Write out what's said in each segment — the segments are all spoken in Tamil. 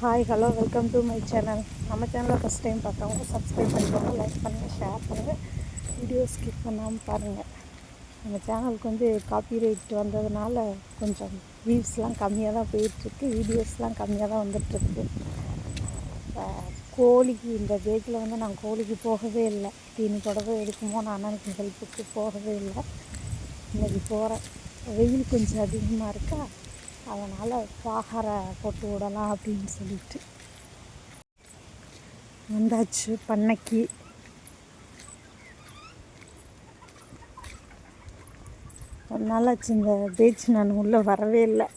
Hi hello welcome to my channel. நம்ம சேனலை ஃபஸ்ட் டைம் பார்த்தவங்க சப்ஸ்கிரைப் பண்ணிக்கோங்க, லைக் பண்ணுங்கள், ஷேர் பண்ணுங்கள், வீடியோ ஸ்கிப் பண்ணாமல் பாருங்கள். நம்ம சேனலுக்கு காப்பிரைட் வந்ததுனால கொஞ்சம் வியூஸ்லாம் கம்மியாக தான் போயிட்டுருக்கு, வீடியோஸ்லாம் கம்மியாக தான் வந்துட்டுருக்கு. கோழிக்கு இந்த பேக்கில் நான் கோழிக்கு போகவே இல்லை, தீனி போடவே எடுக்குமோ நான் அண்ணனுக்கு ஹெல்ப்புக்கு போகவே இல்லை. இன்றைக்கி போகிறேன். வெயில் கொஞ்சம் அதிகமாக இருக்கா, அதனால் பாகரை போட்டு விடலாம் அப்படின்னு சொல்லிட்டு வந்தாச்சு பண்ணைக்கு. ஒரு நாளாச்சு இந்த பேச்சு நான் உள்ளே வரவே இல்லை.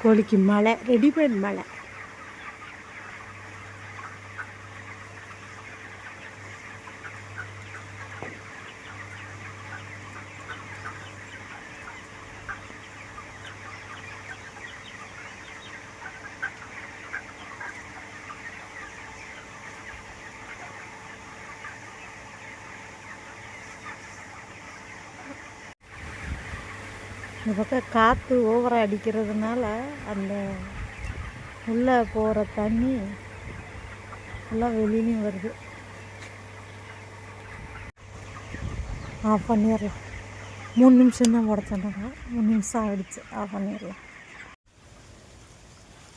கோழிக்கு மழை, ரெடிமேட் மழை. இந்த பக்கம் காற்று ஓவராக அடிக்கிறதுனால அந்த உள்ளே போகிற தண்ணி எல்லாம் வெளியிலையும் வருது. ஆஃப் பண்ணிடலாம். 3 நிமிஷம் தான் போட சொன்னாங்க, 3 நிமிஷம் ஆகிடுச்சு. ஆஃப் பண்ணிடலாம்.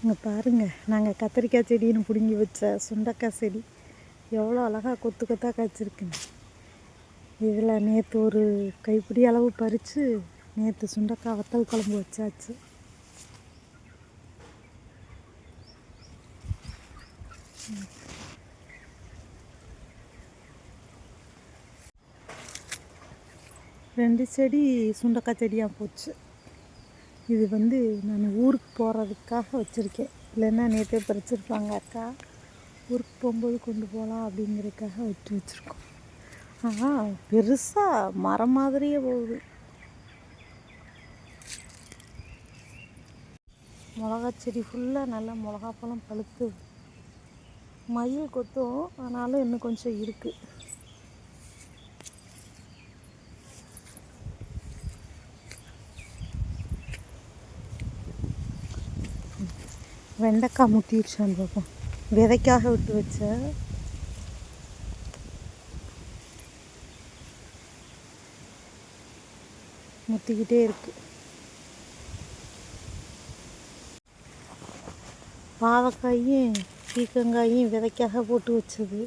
இங்கே பாருங்கள், நாங்கள் கத்திரிக்காய் செடின்னு பிடுங்கி வச்ச சுண்டக்காய் செடி எவ்வளோ அழகாக கொத்து கொத்தாக காய்ச்சிருக்குங்க. இதில் நேற்று ஒரு கைப்பிடி அளவு பறித்து நேற்று சுண்டக்காய் வத்தல் குழம்பு வச்சாச்சு. ரெண்டு செடி சுண்டக்காய் செடியாக போச்சு. இது நான் ஊருக்கு போகிறதுக்காக வச்சுருக்கேன், இல்லைன்னா நேற்றே பறிச்சிருப்பாங்க அக்கா. ஊருக்கு போகும்போது கொண்டு போகலாம் அப்படிங்கிறதுக்காக விட்டு வச்சுருக்கோம். ஆனால் பெருசாக மரம் மாதிரியே போகுது. மிளகா செடி ஃபுல்லாக நல்லா மிளகா பழம் பழுத்து மயில் கொத்தும், ஆனாலும் இன்னும் கொஞ்சம் இருக்குது. வெண்டைக்காய் முத்திடுச்சு. அந்த பக்கம் விதைக்காக விட்டு வச்ச முத்திக்கிட்டே இருக்கு. பாவக்காயும் பீக்கங்காயும் விதைக்காக போட்டு வச்சது